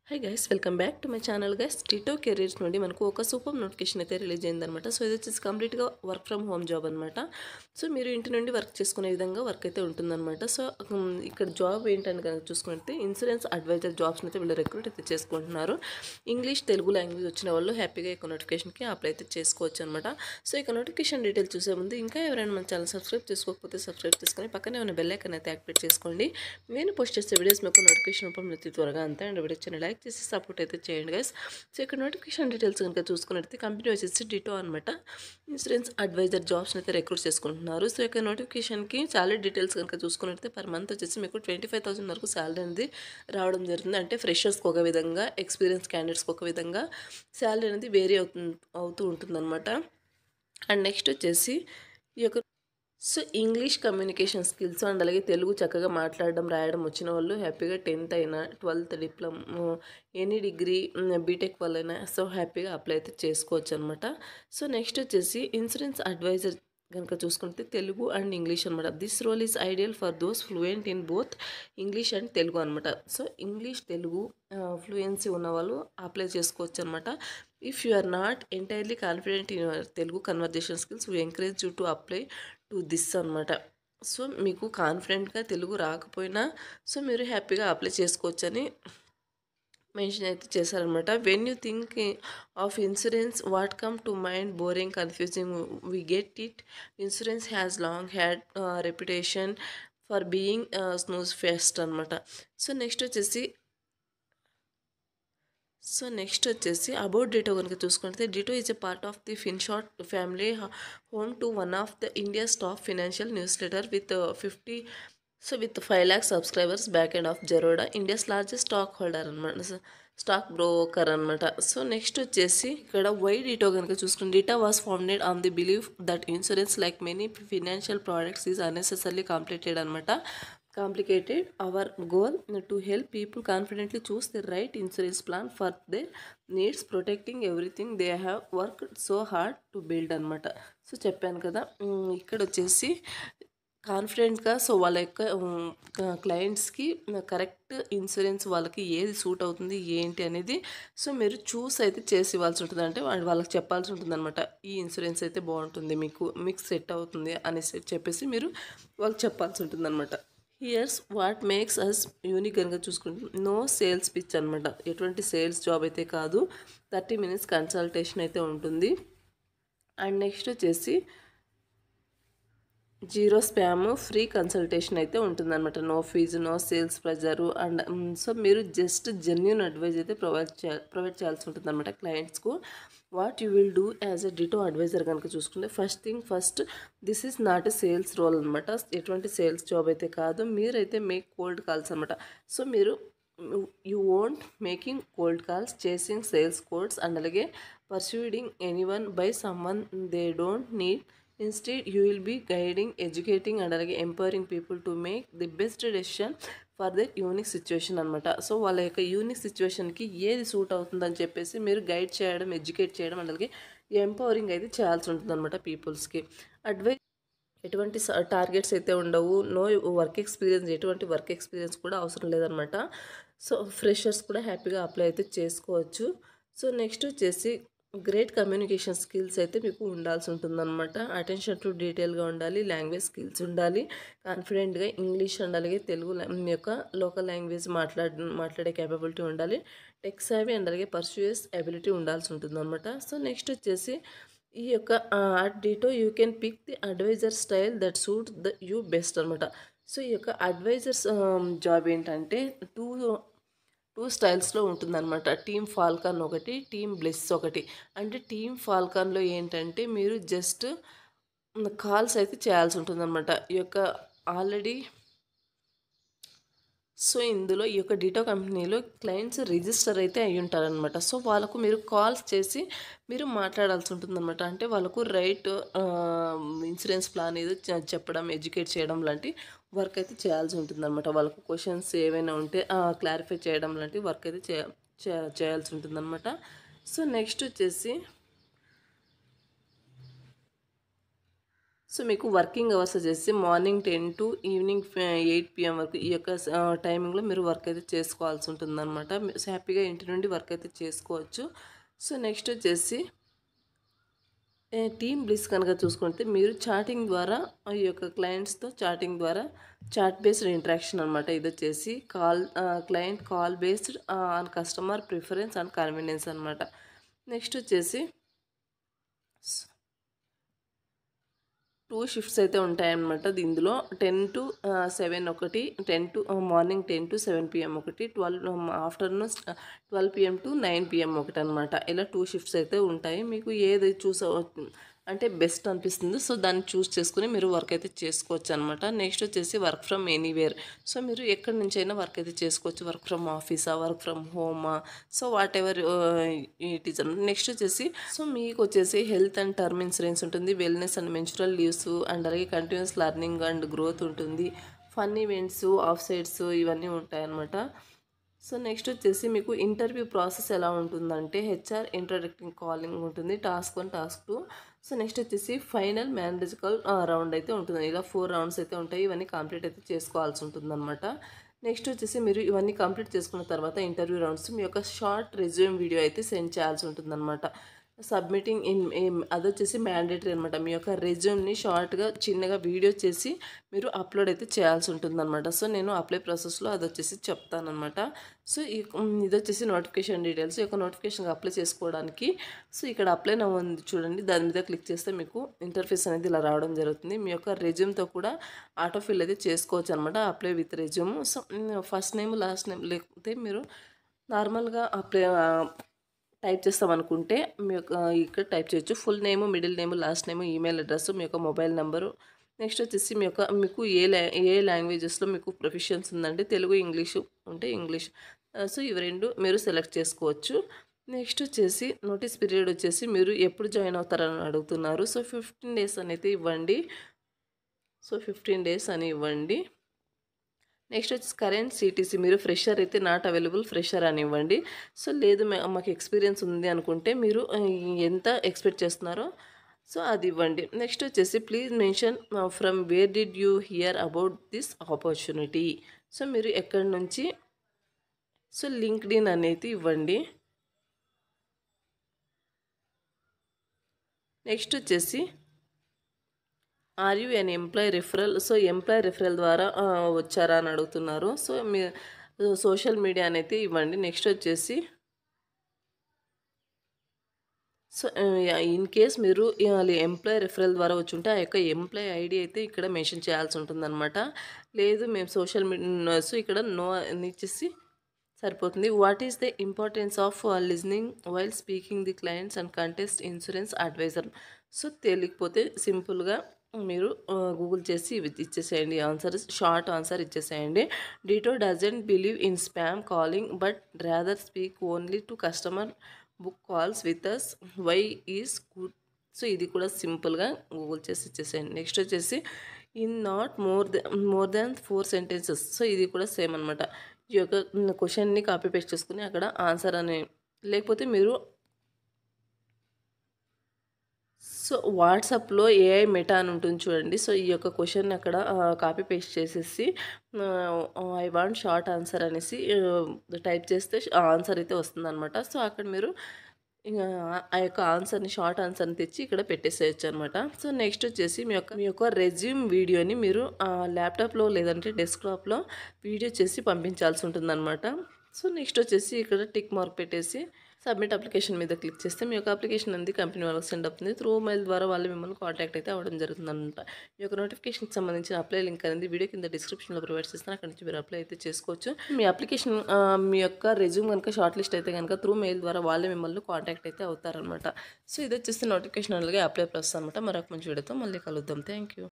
Hi guys, welcome back to my channel guys. Tito careers నుండి మనకు ఒక super notification అయితే రిలీజ్ అయిందనమాట. సో ఇది వచ్చేసి కంప్లీట్గా వర్క్ ఫ్రమ్ హోమ్ జాబ్ అనమాట. సో మీరు ఇంటి నుండి వర్క్ చేసుకునే విధంగా వర్క్ అయితే ఉంటుందన్నమాట. సో ఇక్కడ జాబ్ ఏంటని కనుక చూసుకుంటే ఇన్సూరెన్స్ అడ్వైజర్ జాబ్స్ని అయితే వీళ్ళు రిక్రూట్ అయితే చేసుకుంటున్నారు. ఇంగ్లీష్ తెలుగు లాంగ్వేజ్ వచ్చిన వాళ్ళు హ్యాపీగా ఈ నోటిఫికేషన్కి అప్లై అయితే చేసుకోవచ్చు అనమాట. సో ఇక నోటిఫికేషన్ డీటెయిల్ చూసే ముందు ఇంకా ఎవరైనా మన ఛానల్ సబ్స్క్రైబ్ చేసుకోకపోతే సబ్స్క్రైబ్ చేసుకొని పక్కనే ఉన్న బెల్ ఐకాన్ అయితే యాక్టివేట్ చేసుకోండి. నేను పోస్ట్ చేసే వీడియోస్ మీకు నోటిఫికేషన్ రూపంలో త్వరగా అంతే. అండ్ వీడియో చిన్న లైక్ చేసి సపోర్ట్ అయితే చేయండి గైస్. సో ఇక్కడ నోటిఫికేషన్ డీటెయిల్స్ కనుక చూసుకున్నట్లయితే కంపెనీ వచ్చేసి డిటో అనమాట. ఇన్సూరెన్స్ అడ్వైజర్ జాబ్స్ని అయితే రిక్రూట్ చేసుకుంటున్నారు. సో ఇక్కడ నోటిఫికేషన్కి శాలరీ డీటెయిల్స్ కనుక చూసుకున్నట్లయితే పర్ మంత్ వచ్చేసి మీకు 25,000 వరకు శాలరీ అనేది రావడం జరుగుతుంది. అంటే ఫ్రెషర్స్కి ఒక విధంగా, ఎక్స్పీరియన్స్ క్యాండిడేట్స్కి ఒక విధంగా శాలరీ అనేది వేరీ అవుతూ ఉంటుందన్నమాట. అండ్ నెక్స్ట్ వచ్చేసి ఈ యొక్క ఇంగ్లీష్ కమ్యూనికేషన్ స్కిల్స్ అండ్ అలాగే తెలుగు చక్కగా మాట్లాడడం రాయడం వచ్చిన వాళ్ళు హ్యాపీగా 10th అయినా 12th diploma any degree B Tech వాళ్ళైనా సో హ్యాపీగా అప్లై అయితే చేసుకోవచ్చు అనమాట. సో నెక్స్ట్ వచ్చేసి ఇన్సూరెన్స్ అడ్వైజర్ కనుక చూసుకుంటే తెలుగు అండ్ ఇంగ్లీష్ అనమాట. This role is ideal for those fluent in both English and Telugu అనమాట. సో ఇంగ్లీష్ తెలుగు ఫ్లూయెన్సీ ఉన్న వాళ్ళు అప్లై చేసుకోవచ్చు అనమాట. If you are not entirely confident in your Telugu conversation skills we encourage you to apply to this అనమాట. So మీకు కాన్ఫిడెంట్గా తెలుగు రాకపోయినా so మీరు హ్యాపీగా అప్లై చేసుకోవచ్చని మెన్షన్ అయితే చేశారనమాట. When you think of insurance what come to mind boring confusing we get it. Insurance has long had reputation for being snooze fest అనమాట. సో నెక్స్ట్ వచ్చేసి అబౌట్ డిటో కనుక చూసుకుంటే Ditto is a part of the Finshots family home to one of the India's top financial newsletter with 5 lakh subscribers back end of Zerodha India's largest stock holder అనమాట, stock broker అనమాట. So next వచ్చేసి ఇక్కడ why ditto కనుక చూసుకుంటే ditto was founded on the believe that insurance like many financial products is unnecessary complicated. Our goal to help people confidently choose the right insurance plan for their needs, protecting everything they have worked so hard to build అనమాట. So చెప్పాను కదా, ఇక్కడ వచ్చేసి కాన్ఫిడెంట్గా so వాళ్ళ యొక్క క్లయింట్స్కి correct insurance వాళ్ళకి ఏది సూట్ అవుతుంది ఏంటి అనేది సో మీరు చూస్ అయితే చేసి ఇవ్వాల్సి ఉంటుంది. అంటే వాళ్ళకి చెప్పాల్సి ఉంటుంది అనమాట, ఈ ఇన్సూరెన్స్ అయితే బాగుంటుంది, మీకు సెట్ అవుతుంది అనేసి చెప్పేసి మీరు వాళ్ళకి చెప్పాల్సి ఉంటుంది అనమాట. Here's what makes us unique కనుక చూసుకుంటే నో సేల్స్ పిచ్ అనమాట. ఎటువంటి సేల్స్ జాబ్ అయితే కాదు, 30 minutes కన్సల్టేషన్ అయితే ఉంటుంది. అండ్ నెక్స్ట్ వచ్చేసి జీరో స్పామ్ ఫ్రీ కన్సల్టేషన్ అయితే ఉంటుందన్నమాట. No fee, no sales pressure. And so మీరు జస్ట్ జెన్యూన్ అడ్వైజ్ అయితే ప్రొవైడ్ చేయాల్సి ఉంటుంది అనమాట క్లయింట్స్కు. What you will do as a Ditto advisor కనుక చూసుకుంటే first this is not a sales role అనమాట. ఎటువంటి సేల్స్ జాబ్ అయితే కాదు. మీరైతే మేక్ కోల్డ్ కాల్స్ అనమాట. సో మీరు you won't making cold calls, chasing sales codes and అలాగే పర్సూడింగ్ anyone buy someone they don't need. Instead, you will be guiding, educating and అలాగే empowering people to make the best decision for that unique situation అనమాట. So వాళ్ళ యొక్క unique సిచ్యువేషన్కి ఏది suit అవుతుందని చెప్పేసి మీరు గైడ్ చేయడం, ఎడ్యుకేట్ చేయడం అండ్ అలాగే ఎంపవరింగ్ అయితే చేయాల్సి ఉంటుంది అనమాట పీపుల్స్కి. అడ్వైజ్ ఎటువంటి టార్గెట్స్ అయితే ఉండవు. నో వర్క్ ఎక్స్పీరియన్స్, ఎటువంటి వర్క్ ఎక్స్పీరియన్స్ కూడా అవసరం లేదనమాట. సో ఫ్రెషర్స్ కూడా హ్యాపీగా అప్లై అయితే చేసుకోవచ్చు. సో నెక్స్ట్ వచ్చేసి గ్రేట్ కమ్యూనికేషన్ స్కిల్స్ అయితే మీకు ఉండాల్సి ఉంటుందన్నమాట. అటెన్షన్ టు డీటెయిల్గా ఉండాలి, లాంగ్వేజ్ స్కిల్స్ ఉండాలి, కాన్ఫిడెంట్గా ఇంగ్లీష్ అండ్ అలాగే తెలుగు యొక్క లోకల్ లాంగ్వేజ్ మాట్లాడే క్యాపబిలిటీ ఉండాలి, టెక్ సావి అండ్ అలాగే పర్సూయస్ ఎబిలిటీ ఉండాల్సి ఉంటుందన్నమాట. సో నెక్స్ట్ వచ్చేసి ఈ యొక్క at Ditto you can pick the advisor style that suit you best అనమాట. సో ఈ యొక్క అడ్వైజర్స్ జాబ్ ఏంటంటే టూ స్టైల్స్లో ఉంటుందన్నమాట. టీమ్ ఫాల్కాన్ ఒకటి, టీమ్ బ్లెస్ ఒకటి. అంటే టీమ్ ఫాల్కాన్లో ఏంటంటే మీరు జస్ట్ కాల్స్ అయితే చేయాల్సి ఉంటుందన్నమాట. ఈ యొక్క ఆల్రెడీ సో ఇందులో ఈ యొక్క డిటో కంపెనీలో క్లయింట్స్ రిజిస్టర్ అయితే అయ్యి ఉంటారనమాట. సో వాళ్ళకు మీరు కాల్స్ చేసి మీరు మాట్లాడాల్సి ఉంటుందన్నమాట. అంటే వాళ్ళకు రైట్ ఇన్సూరెన్స్ ప్లాన్ ఏదో చెప్పడం, ఎడ్యుకేట్ చేయడం లాంటి వర్క్ అయితే చేయాల్సి ఉంటుందన్నమాట. వాళ్ళకు క్వశ్చన్స్ ఏవైనా ఉంటే క్లారిఫై చేయడం లాంటి వర్క్ అయితే చేయాల్సి ఉంటుందన్నమాట. సో నెక్స్ట్ వచ్చేసి సో మీకు వర్కింగ్ అవర్స్ వచ్చేసి మార్నింగ్ 10 టు ఈవినింగ్ 8 PM వరకు ఈ యొక్క టైమింగ్లో మీరు వర్క్ అయితే చేసుకోవాల్సి ఉంటుందన్నమాట. సో హ్యాపీగా ఇంటి నుండి వర్క్ అయితే చేసుకోవచ్చు. సో నెక్స్ట్ వచ్చేసి టీమ్ బ్లిస్ కనుక చూసుకుంటే మీరు చాటింగ్ ద్వారా ఈ యొక్క క్లయింట్స్తో చాటింగ్ ద్వారా చాట్ బేస్డ్ ఇంటరాక్షన్ అనమాట. ఇది వచ్చేసి client call based on customer preference and convenience అనమాట. నెక్స్ట్ వచ్చేసి 2 షిఫ్ట్స్ అయితే ఉంటాయన్నమాట. ఇందులో 10 to 7 ఒకటి, మార్నింగ్ 10 to 7 PM ఒకటి, ఆఫ్టర్నూన్ 12 PM to 9 PM ఒకటి అనమాట. ఇలా 2 షిఫ్ట్స్ అయితే ఉంటాయి. మీకు ఏది అంటే బెస్ట్ అనిపిస్తుందో సో దాన్ని చూస్ చేసుకుని మీరు వర్క్ అయితే చేసుకోవచ్చు అనమాట. నెక్స్ట్ వచ్చేసి వర్క్ ఫ్రమ్ ఎనీవేర్. సో మీరు ఎక్కడి నుంచి అయినా వర్క్ అయితే చేసుకోవచ్చు. వర్క్ ఫ్రమ్ ఆఫీసా, వర్క్ ఫ్రమ్ హోమా, so whatever it is. Next వచ్చేసి సో మీకు వచ్చేసి హెల్త్ అండ్ టర్మ్ ఇన్సూరెన్స్ ఉంటుంది, wellness and menstrual leaves and అలాగే కంటిన్యూస్ లెర్నింగ్ అండ్ గ్రోత్ ఉంటుంది, ఫన్ ఈవెంట్స్, ఆఫ్ సైడ్స్ ఇవన్నీ ఉంటాయన్నమాట. సో నెక్స్ట్ వచ్చేసి మీకు ఇంటర్వ్యూ ప్రాసెస్ ఎలా ఉంటుందంటే హెచ్ఆర్ ఇంట్రడక్టింగ్ కాలింగ్ ఉంటుంది, టాస్క్ 1, టాస్క్ 2. సో నెక్స్ట్ వచ్చేసి ఫైనల్ మేనేజికల్ రౌండ్ అయితే ఉంటుంది. ఇలా 4 రౌండ్స్ అయితే ఉంటాయి. ఇవన్నీ కంప్లీట్ అయితే చేసుకోవాల్సి ఉంటుందన్నమాట. నెక్స్ట్ వచ్చేసి మీరు ఇవన్నీ కంప్లీట్ చేసుకున్న తర్వాత ఇంటర్వ్యూ రౌండ్స్ మీ యొక్క షార్ట్ రెజ్యూమ్ వీడియో అయితే సెండ్ చేయాల్సి ఉంటుందన్నమాట. సబ్మిటింగ్ అది వచ్చేసి మ్యాండేటరీ అనమాట. మీ యొక్క రెజ్యూమ్ని షార్ట్గా చిన్నగా వీడియో చేసి మీరు అప్లోడ్ అయితే చేయాల్సి ఉంటుందన్నమాట. సో నేను అప్లై ప్రాసెస్లో అది వచ్చేసి చెప్తానమాట. సో ఇది వచ్చేసి నోటిఫికేషన్ డీటెయిల్స్. ఈ యొక్క నోటిఫికేషన్ అప్లై చేసుకోవడానికి సో ఇక్కడ అప్లై నౌ ఉంది చూడండి, దాని మీద క్లిక్ చేస్తే మీకు ఇంటర్ఫేస్ అనేది ఇలా రావడం జరుగుతుంది. మీ యొక్క రెజ్యూమ్తో కూడా ఆటో ఫిల్ అయితే చేసుకోవచ్చు అనమాట. Apply with resume. So first name, last name లేకపోతే మీరు నార్మల్గా టైప్ చేస్తామనుకుంటే మీ యొక్క ఇక్కడ టైప్ చేయొచ్చు. Full name, middle name, last name, email address, మీ యొక్క మొబైల్ నెంబరు. నెక్స్ట్ వచ్చేసి మీకు ఏ లాంగ్వేజెస్లో మీకు ప్రొఫిషియన్స్ ఉందంటే తెలుగు, ఇంగ్లీషు ఉంటే ఇంగ్లీష్. సో ఇవి 2 మీరు సెలెక్ట్ చేసుకోవచ్చు. నెక్స్ట్ వచ్చేసి నోటీస్ పీరియడ్ వచ్చేసి మీరు ఎప్పుడు జాయిన్ అవుతారని అడుగుతున్నారు. సో 15 days అనేది ఇవ్వండి. సో 15 days అని ఇవ్వండి. నెక్స్ట్ వచ్చి కరెంట్ సిటీసీ మీరు ఫ్రెషర్ అయితే నాట్ అవైలబుల్ ఫ్రెషర్ అని ఇవ్వండి. సో లేదు మాకు ఎక్స్పీరియన్స్ ఉంది అనుకుంటే మీరు ఎంత ఎక్స్పెక్ట్ చేస్తున్నారో సో అది ఇవ్వండి. నెక్స్ట్ వచ్చేసి please mention from where did you hear about this opportunity. So మీరు ఎక్కడి నుంచి సో లింక్డ్ఇన్ అనేది ఇవ్వండి. నెక్స్ట్ వచ్చేసి are you an employee referral. So employee referral ద్వారా వచ్చారా అని అడుగుతున్నారు. సో మీ సోషల్ మీడియా అనేది ఇవ్వండి. నెక్స్ట్ వచ్చేసి సో ఇన్ కేస్ మీరు ఎంప్లాయ్ రిఫరల్ ద్వారా వచ్చి ఉంటే ఆ యొక్క ఎంప్లాయ్ ఐడి అయితే ఇక్కడ మెన్షన్ చేయాల్సి ఉంటుందన్నమాట. లేదు మేము సోషల్ మీడియా సో ఇక్కడ నో అని ఇచ్చేసి సరిపోతుంది. What is the importance of listening while speaking the clients and contest insurance advisor. So తెలియకపోతే సింపుల్గా మీరు గూగుల్ చేసి ఇచ్చేసేయండి. ఆన్సర్ షార్ట్ ఆన్సర్ ఇచ్చేసేయండి. Ditto doesn't believe in spam calling but rather speak only to customer book calls with us, why is good. So ఇది కూడా సింపుల్గా Google చేసి ఇచ్చేసేయండి. నెక్స్ట్ వచ్చేసి in not more than 4 sentences. So ఇది కూడా same అనమాట. ఈ యొక్క క్వశ్చన్ని కాపీ పేస్ట్ చేసుకుని అక్కడ ఆన్సర్ అని లేకపోతే మీరు సో వాట్సాప్లో ఏఐ మెటా అని ఉంటుంది చూడండి. సో ఈ యొక్క క్వశ్చన్ అక్కడ కాపీ పేస్ట్ చేసేసి ఐ వాంట్ షార్ట్ ఆన్సర్ అనేసి టైప్ చేస్తే ఆన్సర్ అయితే వస్తుందన్నమాట. సో అక్కడ మీరు ఆ యొక్క ఆన్సర్ని షార్ట్ ఆన్సర్ని తెచ్చి ఇక్కడ పెట్టేసేయచ్చు అనమాట. సో నెక్స్ట్ వచ్చేసి మీ యొక్క రెజ్యూమ్ వీడియోని మీరు ల్యాప్టాప్లో లేదంటే డెస్క్టాప్లో వీడియో చేసి పంపించాల్సి ఉంటుందన్నమాట. సో నెక్స్ట్ వచ్చేసి ఇక్కడ టిక్ మార్క్ పెట్టేసి సబ్మిట్ అప్లికేషన్ మీద క్లిక్ చేస్తే మీ యొక్క అప్లికేషన్ అనేది కంపెనీ వాళ్ళకి సెండ్ అవుతుంది. త్రూ మెయిల్ ద్వారా వాళ్ళు మిమ్మల్ని కాంటాక్ట్ అయితే అవ్వడం జరుగుతుంది అనమాట. ఈ యొక్క నోటిఫికేషన్కి సంబంధించిన అప్లై లింక్ అనేది వీడియో కింద డిస్క్రిప్షన్లో ప్రొవైడ్ చేస్తాను. అక్కడ నుంచి మీరు అప్లై అయితే చేసుకోవచ్చు. మీ అప్లికేషన్ మీ యొక్క రెజ్యూమ్ కనుక షార్ట్ లిస్ట్ అయితే కనుక త్రూ మెయిల్ ద్వారా వాళ్ళే మిమ్మల్ని కాంటాక్ట్ అయితే అవుతారనమాట. సో ఇది వచ్చేసి నోటిఫికేషన్ అలాగే అప్లై ప్రాసెస్ అనమాట. మరొక మంచి వీడియోతో మళ్ళీ కలుద్దాం. Thank you.